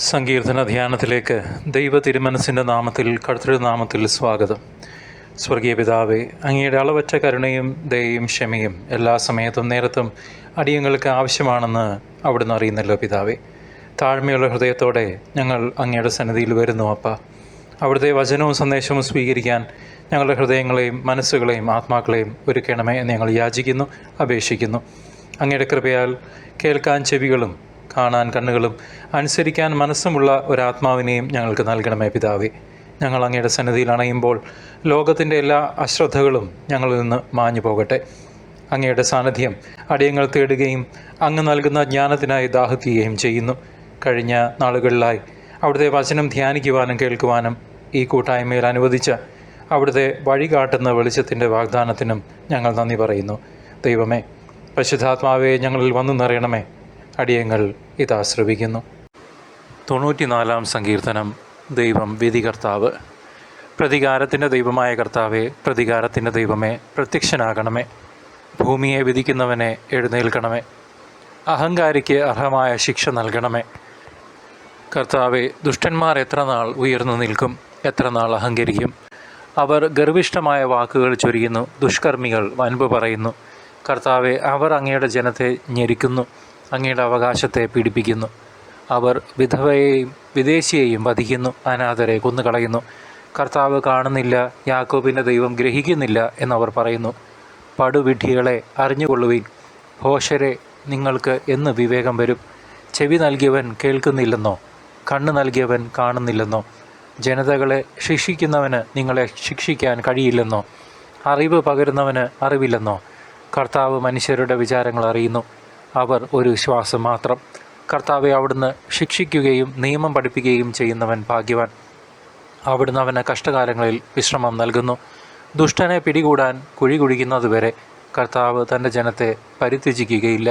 സങ്കീർത്തന ധ്യാനത്തിലേക്ക് ദൈവ തിരുമനസിൻ്റെ നാമത്തിൽ കർത്തൃനാമത്തിൽ സ്വാഗതം. സ്വർഗീയ പിതാവേ, അങ്ങയുടെ അളവറ്റ കരുണയും ദയയും ക്ഷമയും എല്ലാ സമയത്തും നേരത്തും അടിയങ്ങൾക്ക് ആവശ്യമാണെന്ന് അവിടുന്ന് അറിയുന്നല്ലോ പിതാവേ. താഴ്മയുള്ള ഹൃദയത്തോടെ ഞങ്ങൾ അങ്ങയുടെ സന്നിധിയിൽ വരുന്നു അപ്പ. അവിടുത്തെ വചനവും സന്ദേശവും സ്വീകരിക്കാൻ ഞങ്ങളുടെ ഹൃദയങ്ങളെയും മനസ്സുകളെയും ആത്മാക്കളെയും ഒരുക്കണമേ എന്ന് ഞങ്ങൾ യാചിക്കുന്നു, അപേക്ഷിക്കുന്നു. അങ്ങയുടെ കൃപയാൽ കേൾക്കാൻ ചെവികളും കാണാൻ കണ്ണുകളും അനുസരിക്കാൻ മനസ്സുമുള്ള ഒരാത്മാവിനെയും ഞങ്ങൾക്ക് നൽകണമേ പിതാവേ. ഞങ്ങൾ അങ്ങയുടെ സന്നിധിയിൽ അണയുമ്പോൾ ലോകത്തിൻ്റെ എല്ലാ അശ്രദ്ധകളും ഞങ്ങളിൽ നിന്ന് മാഞ്ഞു പോകട്ടെ. അങ്ങയുടെ സാന്നിധ്യം അടിയങ്ങൾ തേടുകയും അങ്ങ് നൽകുന്ന ജ്ഞാനത്തിനായി ദാഹിക്കുകയും ചെയ്യുന്നു. കഴിഞ്ഞ നാളുകളിലായി അവിടുത്തെ വചനം ധ്യാനിക്കുവാനും കേൾക്കുവാനും ഈ കൂട്ടായ്മയിൽ അനുവദിച്ച അവിടുത്തെ വഴികാട്ടുന്ന വെളിച്ചത്തിൻ്റെ വാഗ്ദാനത്തിനും ഞങ്ങൾ നന്ദി പറയുന്നു. ദൈവമേ, പരിശുദ്ധാത്മാവെ ഞങ്ങളിൽ വന്നു നിറയണമേ. അടിയങ്ങൾ ഇതാ ശ്രവിക്കുന്നു. 94-ാം സങ്കീർത്തനം. ദൈവം വിധികർത്താവ്. പ്രതികാരത്തിൻ്റെ ദൈവമായ കർത്താവെ, പ്രതികാരത്തിൻ്റെ ദൈവമേ, പ്രത്യക്ഷനാകണമേ. ഭൂമിയെ വിധിക്കുന്നവനെ എഴുന്നേൽക്കണമേ. അഹങ്കാരിക്ക് അർഹമായ ശിക്ഷ നൽകണമേ. കർത്താവെ, ദുഷ്ടന്മാർ എത്ര നാൾ ഉയർന്നു നിൽക്കും? എത്ര നാൾ അഹങ്കരിക്കും? അവർ ഗർവിഷ്ഠമായ വാക്കുകൾ ചൊരിയുന്നു, ദുഷ്കർമ്മികൾ വൻപ് പറയുന്നു. കർത്താവെ, അവർ അങ്ങയുടെ ജനത്തെ ഞെരിക്കുന്നു, അങ്ങയുടെ അവകാശത്തെ പീഡിപ്പിക്കുന്നു. അവർ വിധവയെയും വിദേശിയെയും വധിക്കുന്നു, അനാഥരെ കൊന്നുകളയുന്നു. കർത്താവ് കാണുന്നില്ല, യാക്കോബിൻ്റെ ദൈവം ഗ്രഹിക്കുന്നില്ല എന്നവർ പറയുന്നു. പടുവിഡ്ഢികളെ അറിഞ്ഞുകൊള്ളുവിൻ. ഭോഷരെ, നിങ്ങൾക്ക് എന്ന് വിവേകം വരും? ചെവി നൽകിയവൻ കേൾക്കുന്നില്ലെന്നോ? കണ്ണ് നൽകിയവൻ കാണുന്നില്ലെന്നോ? ജനതകളെ ശിക്ഷിക്കുന്നവന് നിങ്ങളെ ശിക്ഷിക്കാൻ കഴിയില്ലെന്നോ? അറിവ് പകരുന്നവന് അറിവില്ലെന്നോ? കർത്താവ് മനുഷ്യരുടെ വിചാരങ്ങൾ അറിയുന്നു, അവർ ഒരു ശ്വാസം മാത്രം. കർത്താവെ, അവിടുന്ന് ശിക്ഷിക്കുകയും നിയമം പഠിപ്പിക്കുകയും ചെയ്യുന്നവൻ ഭാഗ്യവാൻ. അവിടുന്ന് അവന് കഷ്ടകാലങ്ങളിൽ വിശ്രമം നൽകുന്നു. ദുഷ്ടനെ പിടികൂടാൻ കുഴി കുഴിക്കുന്നതുവരെ കർത്താവ് തൻ്റെ ജനത്തെ പരിത്യജിക്കുകയില്ല.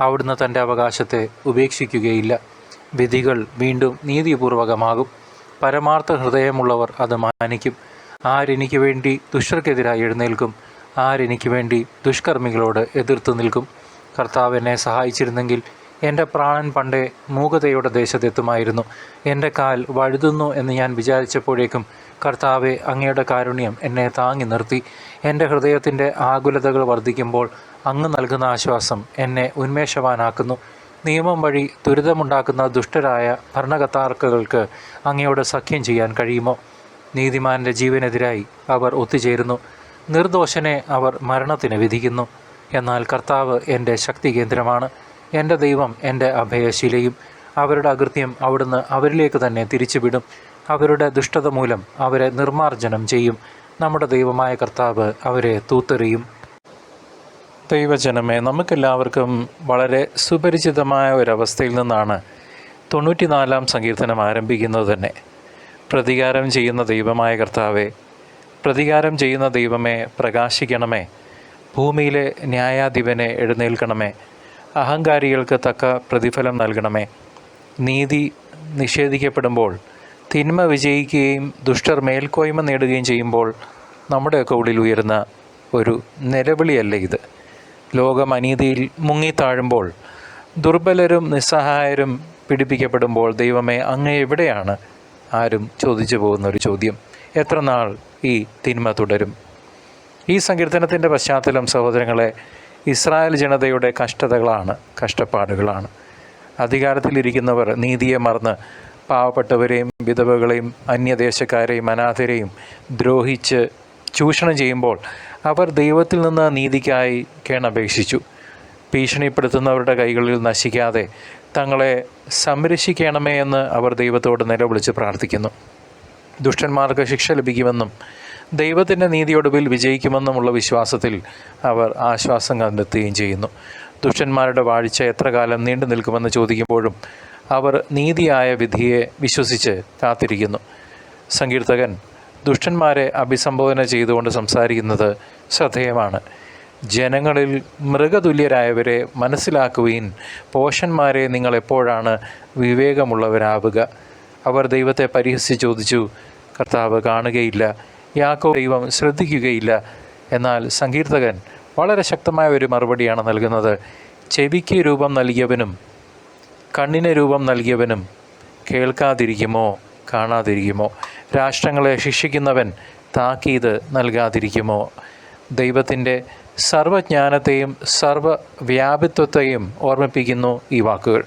അവിടുന്ന് തൻ്റെ അവകാശത്തെ ഉപേക്ഷിക്കുകയില്ല. വിധികൾ വീണ്ടും നീതിപൂർവകമാകും. പരമാർത്ഥ ഹൃദയമുള്ളവർ അത് മാനിക്കും. ആരെനിക്ക് വേണ്ടി ദുഷ്ടർക്കെതിരായി എഴുന്നേൽക്കും? ആരെനിക്ക് വേണ്ടി ദുഷ്കർമ്മികളോട് എതിർത്ത് നിൽക്കും? കർത്താവ് എന്നെ സഹായിച്ചിരുന്നെങ്കിൽ എൻ്റെ പ്രാണൻ പണ്ടേ മൂകതയുടെ ദേശത്തെത്തുമായിരുന്നു. എൻ്റെ കാൽ വഴുതുന്നു എന്ന് ഞാൻ വിചാരിച്ചപ്പോഴേക്കും കർത്താവെ, അങ്ങയുടെ കാരുണ്യം എന്നെ താങ്ങി നിർത്തി. എൻ്റെ ഹൃദയത്തിൻ്റെ ആകുലതകൾ വർദ്ധിക്കുമ്പോൾ അങ്ങ് നൽകുന്ന ആശ്വാസം എന്നെ ഉന്മേഷവാനാക്കുന്നു. നിയമം വഴി ദുരിതമുണ്ടാക്കുന്ന ദുഷ്ടരായ ഭരണകർത്താക്കൾക്ക് അങ്ങയോട് സഖ്യം ചെയ്യാൻ കഴിയുമോ? നീതിമാൻ്റെ ജീവനെതിരായി അവർ ഒത്തുചേരുന്നു, നിർദോഷനെ അവർ മരണത്തിന് വിധിക്കുന്നു. എന്നാൽ കർത്താവ് എൻ്റെ ശക്തി കേന്ദ്രമാണ്, എൻ്റെ ദൈവം എൻ്റെ അഭയശിലയും. അവരുടെ അകൃത്യം അവിടുന്ന് അവരിലേക്ക് തന്നെ തിരിച്ചുവിടും. അവരുടെ ദുഷ്ടത മൂലം അവരെ നിർമ്മാർജ്ജനം ചെയ്യും. നമ്മുടെ ദൈവമായ കർത്താവ് അവരെ തൂത്തെറിയും. ദൈവജനമേ, നമുക്കെല്ലാവർക്കും വളരെ സുപരിചിതമായ ഒരവസ്ഥയിൽ നിന്നാണ് 94-ാം സങ്കീർത്തനം ആരംഭിക്കുന്നത് തന്നെ. പ്രതികാരം ചെയ്യുന്ന ദൈവമായ കർത്താവെ, പ്രതികാരം ചെയ്യുന്ന ദൈവമേ, പ്രകാശിക്കണമേ. ഭൂമിയിലെ ന്യായാധിപനെ എഴുന്നേൽക്കണമേ. അഹങ്കാരികൾക്ക് തക്ക പ്രതിഫലം നൽകണമേ. നീതി നിഷേധിക്കപ്പെടുമ്പോൾ, തിന്മ വിജയിക്കുകയും ദുഷ്ടർ മേൽക്കോയ്മ നേടുകയും ചെയ്യുമ്പോൾ നമ്മുടെയൊക്കെ ഉള്ളിൽ ഉയരുന്ന ഒരു നിലവിളിയല്ലേ ഇത്? ലോകം അനീതിയിൽ മുങ്ങിത്താഴുമ്പോൾ, ദുർബലരും നിസ്സഹായരും പീഡിപ്പിക്കപ്പെടുമ്പോൾ, ദൈവമേ, അങ്ങ് എവിടെയാണ്? ആരും ചോദിച്ചു പോകുന്നൊരു ചോദ്യം. എത്ര നാൾ ഈ തിന്മ തുടരും? ഈ സങ്കീർത്തനത്തിൻ്റെ പശ്ചാത്തലം, സഹോദരങ്ങളെ, ഇസ്രായേൽ ജനതയുടെ കഷ്ടതകളാണ്, കഷ്ടപ്പാടുകളാണ്. അധികാരത്തിലിരിക്കുന്നവർ നീതിയെ മറന്ന് പാവപ്പെട്ടവരെയും വിധവകളെയും അന്യദേശക്കാരെയും അനാഥരെയും ദ്രോഹിച്ച് ചൂഷണം ചെയ്യുമ്പോൾ അവർ ദൈവത്തിൽ നിന്ന് നീതിക്കായി കേണപേക്ഷിച്ചു. ഭീഷണിപ്പെടുത്തുന്നവരുടെ കൈകളിൽ നശിക്കാതെ തങ്ങളെ സംരക്ഷിക്കണമേ എന്ന് അവർ ദൈവത്തോട് നിലവിളിച്ച് പ്രാർത്ഥിക്കുന്നു. ദുഷ്ടന്മാർക്ക് ശിക്ഷ ലഭിക്കുമെന്നും ദൈവത്തിൻ്റെ നീതിയൊടുവിൽ വിജയിക്കുമെന്നുമുള്ള വിശ്വാസത്തിൽ അവർ ആശ്വാസം കണ്ടെത്തുകയും ചെയ്യുന്നു. ദുഷ്ടന്മാരുടെ വാഴ്ച എത്ര കാലം നീണ്ടു നിൽക്കുമെന്ന് ചോദിക്കുമ്പോഴും അവർ നീതിയായ വിധിയെ വിശ്വസിച്ച് കാത്തിരിക്കുന്നു. സങ്കീർത്തകൻ ദുഷ്ടന്മാരെ അഭിസംബോധന ചെയ്തുകൊണ്ട് സംസാരിക്കുന്നത് ശ്രദ്ധേയമാണ്. ജനങ്ങളിൽ മൃഗതുല്യരായവരെ മനസ്സിലാക്കുവിൻ. പോഷന്മാരെ, നിങ്ങൾ എപ്പോഴാണ് വിവേകമുള്ളവരാവുക? അവർ ദൈവത്തെ പരിഹസിച്ച് ചോദിച്ചു. കർത്താവ് കാണുകയില്ല, യാക്കോബ് ദൈവം ശ്രദ്ധിക്കുകയില്ല. എന്നാൽ സങ്കീർത്തകൻ വളരെ ശക്തമായ ഒരു മറുപടിയാണ് നൽകുന്നത്. ചെവിക്ക് രൂപം നൽകിയവനും കണ്ണിന് രൂപം നൽകിയവനും കേൾക്കാതിരിക്കുമോ, കാണാതിരിക്കുമോ? രാഷ്ട്രങ്ങളെ ശിക്ഷിക്കുന്നവൻ താക്കീത് നൽകാതിരിക്കുമോ? ദൈവത്തിൻ്റെ സർവജ്ഞാനത്തെയും സർവവ്യാപിത്വത്തെയും ഓർമ്മിപ്പിക്കുന്നു ഈ വാക്കുകൾ.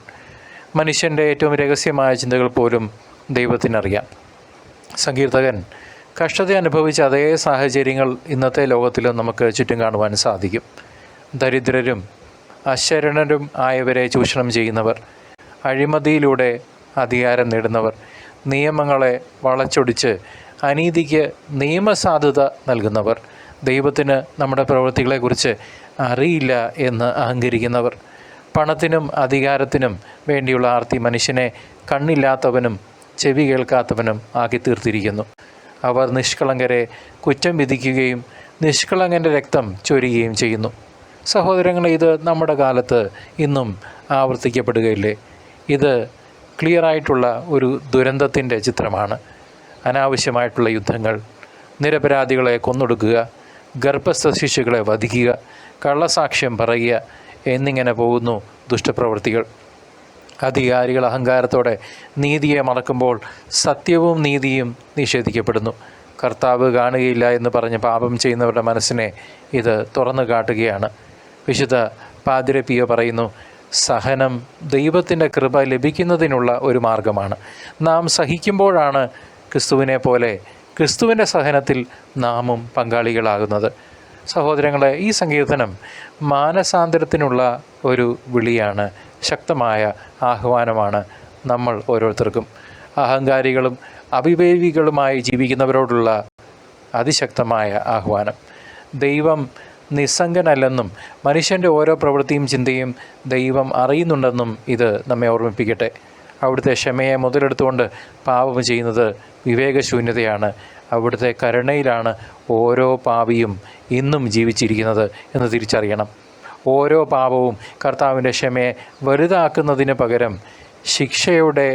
മനുഷ്യൻ്റെ ഏറ്റവും രഹസ്യമായ ചിന്തകൾ പോലും ദൈവത്തിനറിയാം. സങ്കീർത്തകൻ കഷ്ടത അനുഭവിച്ച അതേ സാഹചര്യങ്ങൾ ഇന്നത്തെ ലോകത്തിലും നമുക്ക് ചുറ്റും കാണുവാൻ സാധിക്കും. ദരിദ്രരും അശരണരും ആയവരെ ചൂഷണം ചെയ്യുന്നവർ, അഴിമതിയിലൂടെ അധികാരം നേടുന്നവർ, നിയമങ്ങളെ വളച്ചൊടിച്ച് അനീതിക്ക് നിയമസാധുത നൽകുന്നവർ, ദൈവത്തിന് നമ്മുടെ പ്രവൃത്തികളെക്കുറിച്ച് അറിയില്ല എന്ന് അഹങ്കരിക്കുന്നവർ, പണത്തിനും അധികാരത്തിനും വേണ്ടിയുള്ള ആർത്തി മനുഷ്യനെ കണ്ണില്ലാത്തവനും ചെവി കേൾക്കാത്തവനും ആക്കി തീർത്തിരിക്കുന്നു. അവർ നിഷ്കളങ്കരെ കുറ്റം വിധിക്കുകയും നിഷ്കളങ്കൻ്റെ രക്തം ചൊരിയുകയും ചെയ്യുന്നു. സഹോദരങ്ങളെ, ഇത് നമ്മുടെ കാലത്ത് ഇന്നും ആവർത്തിക്കപ്പെടുകയില്ലേ? ഇത് ക്ലിയറായിട്ടുള്ള ഒരു ദുരന്തത്തിൻ്റെ ചിത്രമാണ്. അനാവശ്യമായിട്ടുള്ള യുദ്ധങ്ങൾ, നിരപരാധികളെ കൊന്നൊടുക്കുക, ഗർഭസ്ഥ ശിശുക്കളെ വധിക്കുക, കള്ളസാക്ഷ്യം പറയുക എന്നിങ്ങനെ പോകുന്നു ദുഷ്ടപ്രവൃത്തികൾ. അധികാരികൾ അഹങ്കാരത്തോടെ നീതിയെ മറക്കുമ്പോൾ സത്യവും നീതിയും നിഷേധിക്കപ്പെടുന്നു. കർത്താവ് കാണുകയില്ല എന്ന് പറഞ്ഞ് പാപം ചെയ്യുന്നവരുടെ മനസ്സിനെ ഇത് തുറന്നു കാട്ടുകയാണ്. വിശുദ്ധ പാദ്രി പിയോ പറയുന്നു, സഹനം ദൈവത്തിൻ്റെ കൃപ ലഭിക്കുന്നതിനുള്ള ഒരു മാർഗമാണ്. നാം സഹിക്കുമ്പോഴാണ് ക്രിസ്തുവിനെ പോലെ ക്രിസ്തുവിൻ്റെ സഹനത്തിൽ നാമും പങ്കാളികളാകുന്നത്. സഹോദരങ്ങളെ, ഈ സങ്കീർത്തനം മാനസാന്തരത്തിനുള്ള ഒരു വിളിയാണ്, ശക്തമായ ആഹ്വാനമാണ് നമ്മൾ ഓരോരുത്തർക്കും. അഹങ്കാരികളും അവിവേകികളുമായി ജീവിക്കുന്നവരോടുള്ള അതിശക്തമായ ആഹ്വാനം. ദൈവം നിസ്സംഗനല്ലെന്നും മനുഷ്യൻ്റെ ഓരോ പ്രവൃത്തിയും ചിന്തയും ദൈവം അറിയുന്നുണ്ടെന്നും ഇത് നമ്മെ ഓർമ്മിപ്പിക്കട്ടെ. അവിടുത്തെ ക്ഷമയെ മുതലെടുത്തുകൊണ്ട് പാപം ചെയ്യുന്നത് വിവേകശൂന്യതയാണ്. അവിടുത്തെ കരുണയിലാണ് ഓരോ പാപിയും ഇന്നും ജീവിച്ചിരിക്കുന്നത് എന്ന് തിരിച്ചറിയണം. ഓരോ പാപവും കർത്താവിൻ്റെ ക്ഷമയെ വലുതാക്കുന്നതിന് പകരം ശിക്ഷയുടെ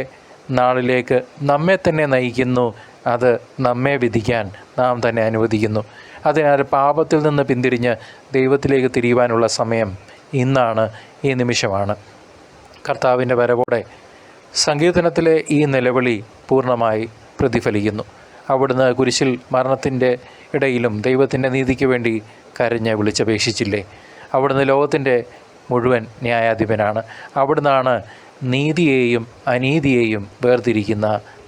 നാളിലേക്ക് നമ്മെ തന്നെ നയിക്കുന്നു. അത് നമ്മെ വിധിക്കാൻ നാം തന്നെ അനുവദിക്കുന്നു. അതിനാൽ പാപത്തിൽ നിന്ന് പിന്തിരിഞ്ഞ് ദൈവത്തിലേക്ക് തിരിയുവാനുള്ള സമയം ഇന്നാണ്, ഈ നിമിഷമാണ്. കർത്താവിൻ്റെ വരവോടെ സങ്കീർത്തനത്തിലെ ഈ നിലവിളി പൂർണ്ണമായി പ്രതിഫലിക്കുന്നു. അവിടുന്ന് കുരിശിൽ മരണത്തിൻ്റെ ഇടയിലും ദൈവത്തിൻ്റെ നീതിക്ക് വേണ്ടി കരഞ്ഞ് വിളിച്ചപേക്ഷിച്ചില്ലേ? അവിടുന്ന് ലോകത്തിൻ്റെ മുഴുവൻ ന്യായാധിപനാണ്. അവിടുന്നാണ് നീതിയെയും അനീതിയെയും വേർതിരിക്കുന്ന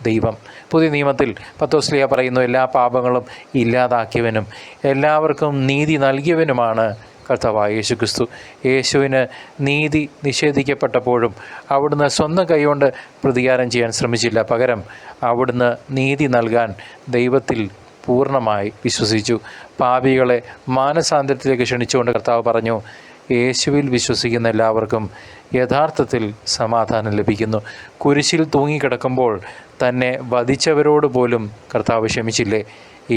ദൈവം. പുതിയ നിയമത്തിൽ പത്രോസ്ലീഹ പറയുന്നു, എല്ലാ പാപങ്ങളും ഇല്ലാതാക്കിയവനും എല്ലാവർക്കും നീതി നൽകിയവനുമാണ് കർത്താവായ യേശു ക്രിസ്തു. യേശുവിന് നീതി നിഷേധിക്കപ്പെട്ടപ്പോഴും അവിടുന്ന് സ്വന്തം കൈകൊണ്ട് പ്രതികാരം ചെയ്യാൻ ശ്രമിച്ചില്ല. പകരം അവിടുന്ന് നീതി നൽകാൻ ദൈവത്തിൽ പൂർണ്ണമായി വിശ്വസിച്ചു. പാപികളെ മാനസാന്തരത്തിലേക്ക് ക്ഷണിച്ചുകൊണ്ട് കർത്താവ് പറഞ്ഞു, യേശുവിൽ വിശ്വസിക്കുന്ന എല്ലാവർക്കും യഥാർത്ഥത്തിൽ സമാധാനം ലഭിക്കുന്നു. കുരിശിൽ തൂങ്ങിക്കിടക്കുമ്പോൾ തന്നെ വധിച്ചവരോട് പോലും കർത്താവ് ക്ഷമിച്ചില്ലേ?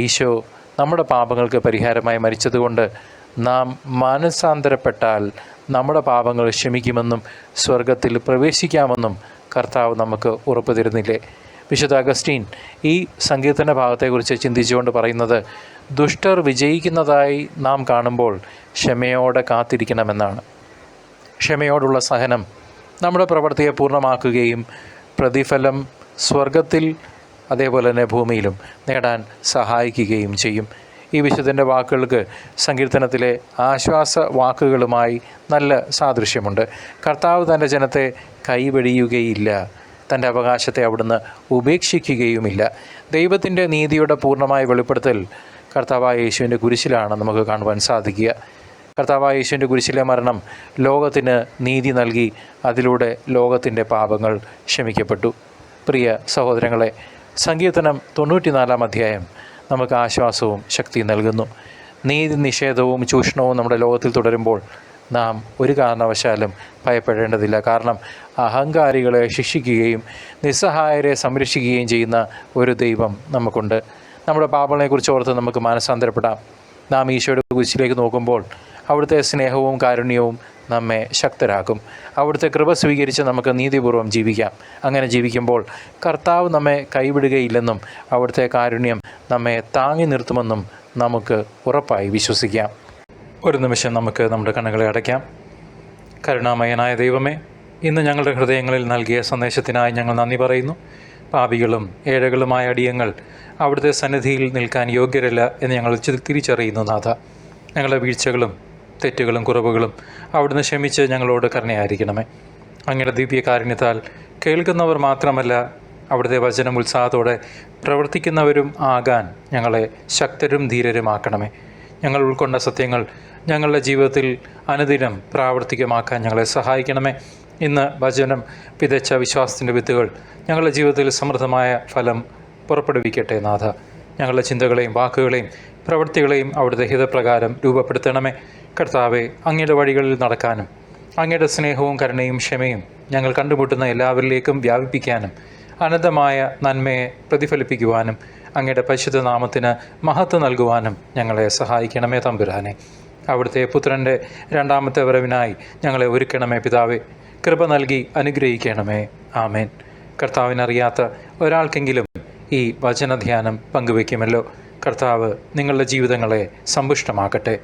ഈശോ നമ്മുടെ പാപങ്ങൾക്ക് പരിഹാരമായി മരിച്ചതുകൊണ്ട് നാം മാനസാന്തരപ്പെട്ടാൽ നമ്മുടെ പാപങ്ങൾ ക്ഷമിക്കുമെന്നും സ്വർഗത്തിൽ പ്രവേശിക്കാമെന്നും കർത്താവ് നമുക്ക് ഉറപ്പു തരുന്നില്ലേ? വിശുദ്ധ അഗസ്റ്റീൻ ഈ സങ്കീർത്തന ഭാഗത്തെക്കുറിച്ച് ചിന്തിച്ചുകൊണ്ട് പറയുന്നത്, ദുഷ്ടർ വിജയിക്കുന്നതായി നാം കാണുമ്പോൾ ക്ഷമയോടെ കാത്തിരിക്കണമെന്നാണ്. ക്ഷമയോടുള്ള സഹനം നമ്മുടെ പ്രവൃത്തിയെ പൂർണ്ണമാക്കുകയും പ്രതിഫലം സ്വർഗത്തിൽ അതേപോലെ തന്നെ ഭൂമിയിലും നേടാൻ സഹായിക്കുകയും ചെയ്യും. ഈ വിശുദ്ധൻ്റെ വാക്കുകൾക്ക് സങ്കീർത്തനത്തിലെ ആശ്വാസ വാക്കുകളുമായി നല്ല സാദൃശ്യമുണ്ട്. കർത്താവ് തൻ്റെ ജനത്തെ കൈവെടിയുകയില്ല, തൻ്റെ അവകാശത്തെ അവിടുന്ന് ഉപേക്ഷിക്കുകയുമില്ല. ദൈവത്തിൻ്റെ നീതിയുടെ പൂർണ്ണമായ വെളിപ്പെടുത്തൽ കർത്താവായ യേശുവിൻ്റെ കുരിശിലാണ് നമുക്ക് കാണുവാൻ സാധിക്കുക. കർത്താവായ യേശുവിൻ്റെ കുരിശിലെ മരണം ലോകത്തിന് നീതി നൽകി. അതിലൂടെ ലോകത്തിൻ്റെ പാപങ്ങൾ ക്ഷമിക്കപ്പെട്ടു. പ്രിയ സഹോദരങ്ങളെ, സങ്കീർത്തനം 94 അധ്യായം നമുക്ക് ആശ്വാസവും ശക്തിയും നൽകുന്നു. നീതി നിഷേധവും ചൂഷണവും നമ്മുടെ ലോകത്തിൽ തുടരുമ്പോൾ നാം ഒരു കാരണവശാലും ഭയപ്പെടേണ്ടതില്ല. കാരണം അഹങ്കാരികളെ ശിക്ഷിക്കുകയും നിസ്സഹായരെ സംരക്ഷിക്കുകയും ചെയ്യുന്ന ഒരു ദൈവം നമുക്കുണ്ട്. നമ്മുടെ പാപങ്ങളെക്കുറിച്ച് ഓർത്ത് നമുക്ക് മാനസാന്തരപ്പെടാം. നാം ഈശോയുടെ കുരിശിലേക്ക് നോക്കുമ്പോൾ അവിടുത്തെ സ്നേഹവും കാരുണ്യവും നമ്മെ ശക്തരാക്കും. അവിടുത്തെ കൃപ സ്വീകരിച്ച് നമുക്ക് നീതിപൂർവ്വം ജീവിക്കാം. അങ്ങനെ ജീവിക്കുമ്പോൾ കർത്താവ് നമ്മെ കൈവിടുകയില്ലെന്നും അവിടുത്തെ കാരുണ്യം നമ്മെ താങ്ങി നിർത്തുമെന്നും നമുക്ക് ഉറപ്പായി വിശ്വസിക്കാം. ഒരു നിമിഷം നമുക്ക് നമ്മുടെ കണ്ണുകളെ അടയ്ക്കാം. കരുണാമയനായ ദൈവമേ, ഇന്ന് ഞങ്ങളുടെ ഹൃദയങ്ങളിൽ നൽകിയ സന്ദേശത്തിനായി ഞങ്ങൾ നന്ദി പറയുന്നു. പാപികളും ഏഴകളുമായ അടിയങ്ങൾ അവിടുത്തെ സന്നിധിയിൽ നിൽക്കാൻ യോഗ്യരല്ല എന്ന് ഞങ്ങൾ തിരിച്ചറിയുന്നു. നാഥ, ഞങ്ങളുടെ വീഴ്ചകളും തെറ്റുകളും കുറവുകളും അവിടുന്ന് ക്ഷമിച്ച് ഞങ്ങളോട് കരുണയായിരിക്കണമേ. അങ്ങയുടെ ദിവ്യകാരുണ്യത്താൽ കേൾക്കുന്നവർ മാത്രമല്ല, അവിടുത്തെ വചനം ഉത്സാഹത്തോടെ പ്രവർത്തിക്കുന്നവരും ആകാൻ ഞങ്ങളെ ശക്തരും ധീരരുമാക്കണമേ. ഞങ്ങൾ ഉൾക്കൊണ്ട സത്യങ്ങൾ ഞങ്ങളുടെ ജീവിതത്തിൽ അനുദിനം പ്രാവർത്തികമാക്കാൻ ഞങ്ങളെ സഹായിക്കണമേ. ഇന്ന് വചനം വിതച്ച വിശ്വാസത്തിൻ്റെ വിത്തുകൾ ഞങ്ങളുടെ ജീവിതത്തിൽ സമൃദ്ധമായ ഫലം പുറപ്പെടുവിക്കട്ടെ. നാഥ, ഞങ്ങളുടെ ചിന്തകളെയും വാക്കുകളെയും പ്രവൃത്തികളെയും അവിടുത്തെ ഹിതപ്രകാരം രൂപപ്പെടുത്തണമേ. കർത്താവെ, അങ്ങയുടെ വഴികളിൽ നടക്കാനും അങ്ങയുടെ സ്നേഹവും കരുണയും ക്ഷമയും ഞങ്ങൾ കണ്ടുമുട്ടുന്ന എല്ലാവരിലേക്കും വ്യാപിപ്പിക്കാനും അനന്തമായ നന്മയെ പ്രതിഫലിപ്പിക്കുവാനും അങ്ങയുടെ പരിശുദ്ധ നാമത്തിന് മഹത്വം നൽകുവാനും ഞങ്ങളെ സഹായിക്കണമേ തമ്പുരാനെ. അവിടുത്തെ പുത്രൻ്റെ രണ്ടാമത്തെ വരവിനായി ഞങ്ങളെ ഒരുക്കണമേ പിതാവേ. കൃപ നൽകി അനുഗ്രഹിക്കണമേ. ആമേൻ. കർത്താവിനറിയാത്ത ഒരാൾക്കെങ്കിലും ഈ വചനധ്യാനം പങ്കുവയ്ക്കുമല്ലോ. കർത്താവ് നിങ്ങളുടെ ജീവിതങ്ങളെ സമ്പുഷ്ടമാക്കട്ടെ.